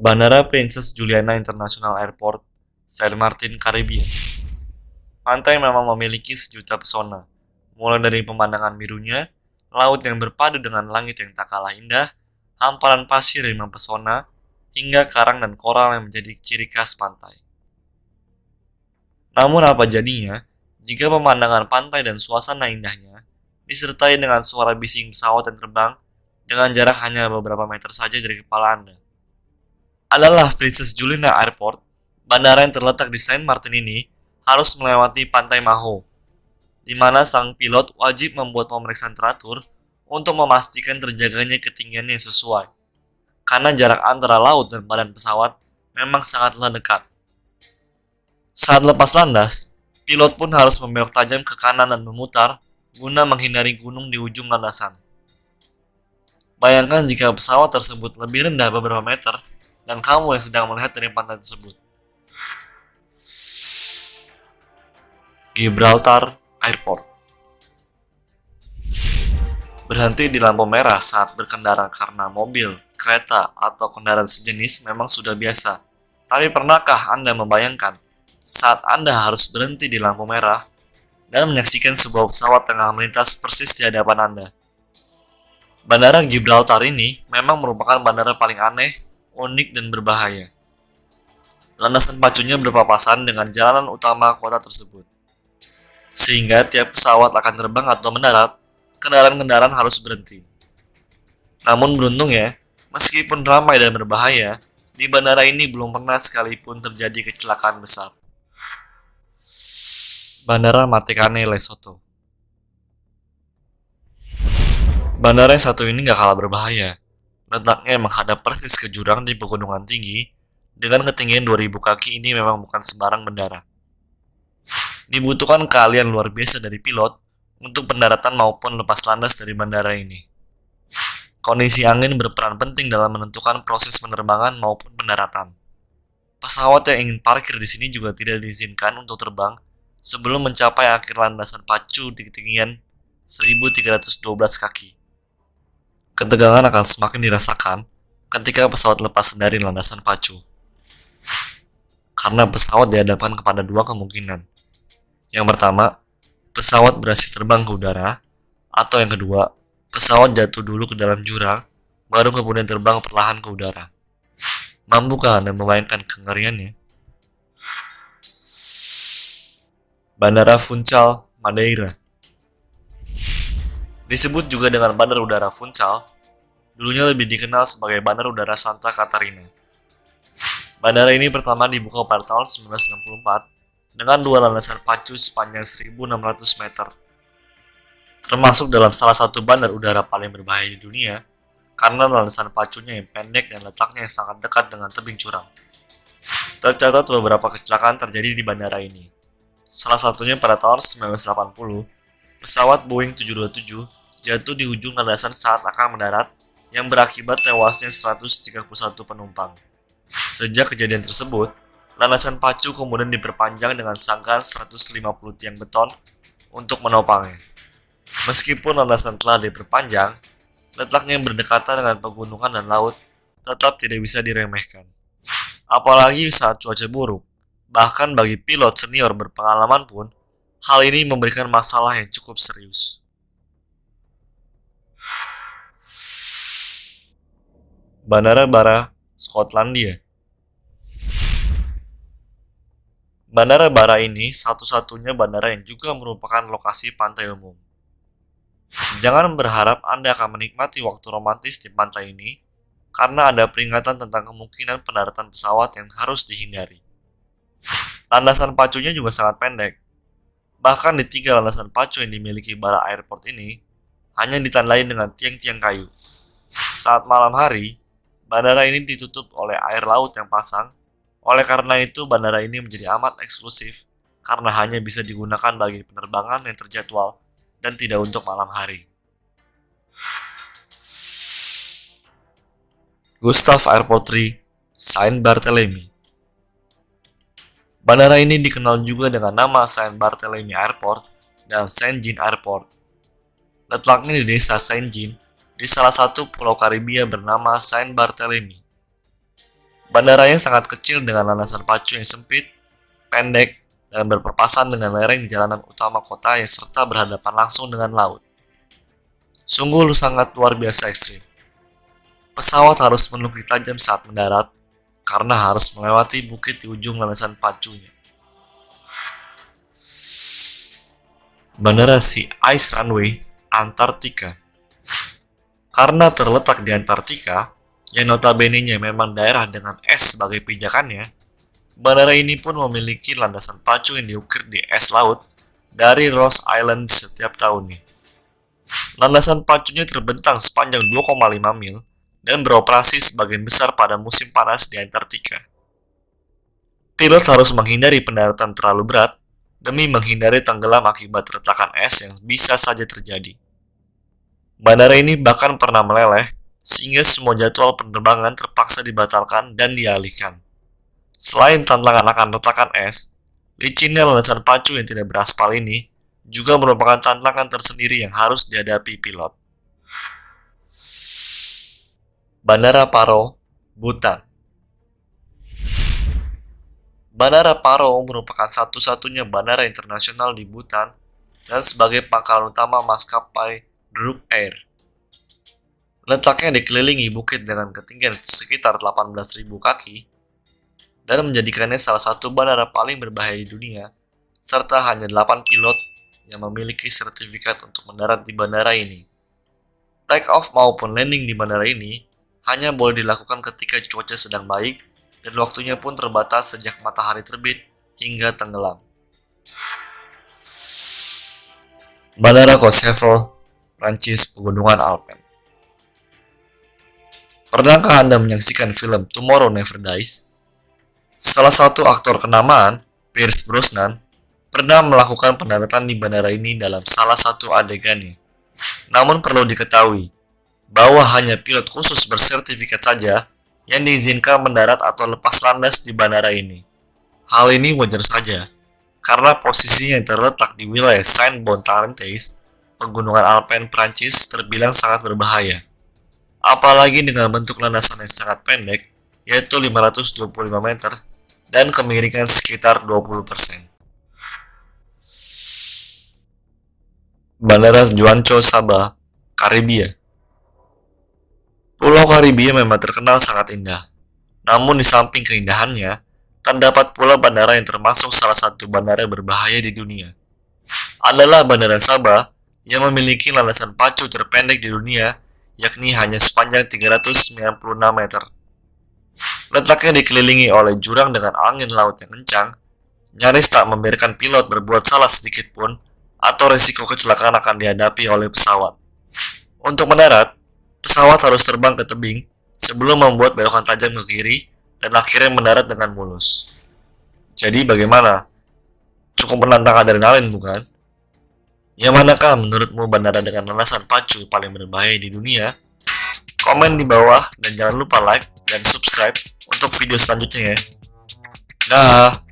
Bandara Princess Juliana International Airport, Saint Martin, Karibia. Pantai memang memiliki sejuta pesona, mulai dari pemandangan birunya, laut yang berpadu dengan langit yang tak kalah indah, hamparan pasir yang mempesona, hingga karang dan koral yang menjadi ciri khas pantai. Namun apa jadinya jika pemandangan pantai dan suasana indahnya disertai dengan suara bising pesawat yang terbang dengan jarak hanya beberapa meter saja dari kepala Anda? Adalah Princess Juliana Airport. Bandara yang terletak di Saint Martin ini harus melewati Pantai Maho, di mana sang pilot wajib membuat pemeriksaan teratur untuk memastikan terjaganya ketinggian yang sesuai, karena jarak antara laut dan badan pesawat memang sangatlah dekat. Saat lepas landas, pilot pun harus membelok tajam ke kanan dan memutar guna menghindari gunung di ujung landasan. Bayangkan jika pesawat tersebut lebih rendah beberapa meter dan kamu yang sedang melihat dari pantai tersebut. Gibraltar Airport. Berhenti di lampu merah saat berkendara karena mobil, kereta, atau kendaraan sejenis memang sudah biasa. Tapi pernahkah Anda membayangkan saat Anda harus berhenti di lampu merah dan menyaksikan sebuah pesawat tengah melintas persis di hadapan Anda? Bandara Gibraltar ini memang merupakan bandara paling aneh, unik, dan berbahaya. Landasan pacunya berpapasan dengan jalanan utama kota tersebut, sehingga tiap pesawat akan terbang atau mendarat, kendaraan-kendaraan harus berhenti. Namun beruntung ya, meskipun ramai dan berbahaya, di bandara ini belum pernah sekalipun terjadi kecelakaan besar. Bandara Matekane, Lesotho. Bandara yang satu ini gak kalah berbahaya. Letaknya menghadap persis ke jurang di pegunungan tinggi, dengan ketinggian 2000 kaki ini memang bukan sembarang bandara. Dibutuhkan keahlian luar biasa dari pilot untuk pendaratan maupun lepas landas dari bandara ini. Kondisi angin berperan penting dalam menentukan proses penerbangan maupun pendaratan. Pesawat yang ingin parkir di sini juga tidak diizinkan untuk terbang sebelum mencapai akhir landasan pacu di ketinggian 1312 kaki. Ketegangan akan semakin dirasakan ketika pesawat lepas dari landasan pacu. Karena pesawat dihadapkan kepada dua kemungkinan. Yang pertama, pesawat berhasil terbang ke udara, atau yang kedua, pesawat jatuh dulu ke dalam jurang, baru kemudian terbang perlahan ke udara. Mampukah Anda membayangkan kengeriannya? Bandara Funchal, Madeira. Disebut juga dengan Bandar Udara Funchal, dulunya lebih dikenal sebagai Bandar Udara Santa Catarina. Bandara ini pertama dibuka pada tahun 1964 dengan dua landasan pacu sepanjang 1.600 meter. Termasuk dalam salah satu bandar udara paling berbahaya di dunia karena landasan pacunya yang pendek dan letaknya yang sangat dekat dengan tebing curam. Tercatat beberapa kecelakaan terjadi di bandara ini. Salah satunya pada tahun 1980, pesawat Boeing 727 jatuh di ujung landasan saat akan mendarat yang berakibat tewasnya 131 penumpang. Sejak kejadian tersebut, landasan pacu kemudian diperpanjang dengan sangkaan 150 tiang beton untuk menopangnya. Meskipun landasan telah diperpanjang, letaknya yang berdekatan dengan pegunungan dan laut tetap tidak bisa diremehkan. Apalagi saat cuaca buruk, bahkan bagi pilot senior berpengalaman pun, hal ini memberikan masalah yang cukup serius. Bandara Bara, Skotlandia. Bandara Bara ini satu-satunya bandara yang juga merupakan lokasi pantai umum. Jangan berharap Anda akan menikmati waktu romantis di pantai ini, karena ada peringatan tentang kemungkinan pendaratan pesawat yang harus dihindari. Landasan pacunya juga sangat pendek. Bahkan di 3 landasan pacu yang dimiliki Bara Airport ini, hanya ditandai dengan tiang-tiang kayu. Saat malam hari, bandara ini ditutup oleh air laut yang pasang. Oleh karena itu, bandara ini menjadi amat eksklusif karena hanya bisa digunakan bagi penerbangan yang terjadwal dan tidak untuk malam hari. Gustav Airport 3, Saint Barthélemy. Bandara ini dikenal juga dengan nama Saint Barthélemy Airport dan Saint Jean Airport. Letaknya di desa Saint Jean, di salah satu pulau Karibia bernama Saint Barthélemy. Bandaranya sangat kecil dengan landasan pacu yang sempit, pendek, dan berpapasan dengan lereng jalanan utama kota yang serta berhadapan langsung dengan laut. Sungguh sangat luar biasa ekstrim. Pesawat harus menunggu tajam saat mendarat karena harus melewati bukit di ujung landasan pacunya. Bandara Sea Ice Runway, Antartika. Karena terletak di Antartika, yang notabene-nya memang daerah dengan es sebagai pijakannya, bandara ini pun memiliki landasan pacu yang diukir di es laut dari Ross Island setiap tahunnya. Landasan pacunya terbentang sepanjang 2,5 mil dan beroperasi sebagian besar pada musim panas di Antartika. Pilot harus menghindari pendaratan terlalu berat demi menghindari tenggelam akibat retakan es yang bisa saja terjadi. Bandara ini bahkan pernah meleleh sehingga semua jadwal penerbangan terpaksa dibatalkan dan dialihkan. Selain tantangan akan retakan es, licinnya landasan pacu yang tidak beraspal ini juga merupakan tantangan tersendiri yang harus dihadapi pilot. Bandara Paro, Bhutan. Bandara Paro merupakan satu-satunya bandara internasional di Bhutan dan sebagai pangkalan utama maskapai Druk Air. Letaknya dikelilingi bukit dengan ketinggian sekitar 18.000 kaki dan menjadikannya salah satu bandara paling berbahaya di dunia, serta hanya 8 pilot yang memiliki sertifikat untuk mendarat di bandara ini. Take off maupun landing di bandara ini hanya boleh dilakukan ketika cuaca sedang baik dan waktunya pun terbatas sejak matahari terbit hingga tenggelam. Bandara Courchevel, Prancis, Pegunungan Alpen. Pernahkah Anda menyaksikan film Tomorrow Never Dies? Salah satu aktor kenamaan, Pierce Brosnan, pernah melakukan pendaratan di bandara ini dalam salah satu adegannya. Namun perlu diketahui bahwa hanya pilot khusus bersertifikat saja yang diizinkan mendarat atau lepas landas di bandara ini. Hal ini wajar saja, karena posisinya yang terletak di wilayah Saint-Bon-Tarentaise, Pegunungan Alpen Prancis terbilang sangat berbahaya. Apalagi dengan bentuk landasan yang sangat pendek, yaitu 525 meter, dan kemiringan sekitar 20%. Bandara Juancho, Sabah, Karibia. Pulau Karibia memang terkenal sangat indah. Namun di samping keindahannya, terdapat pula bandara yang termasuk salah satu bandara berbahaya di dunia. Adalah Bandara Sabah yang memiliki landasan pacu terpendek di dunia, yakni hanya sepanjang 396 meter. Letaknya dikelilingi oleh jurang dengan angin laut yang kencang, nyaris tak membiarkan pilot berbuat salah sedikit pun, atau resiko kecelakaan akan dihadapi oleh pesawat. Untuk mendarat, pesawat harus terbang ke tebing sebelum membuat belokan tajam ke kiri dan akhirnya mendarat dengan mulus. Jadi bagaimana? Cukup menantang adrenalin bukan? Yang manakah menurutmu bandara dengan landasan pacu paling berbahaya di dunia? Komen di bawah dan jangan lupa like dan subscribe untuk video selanjutnya ya. Dah.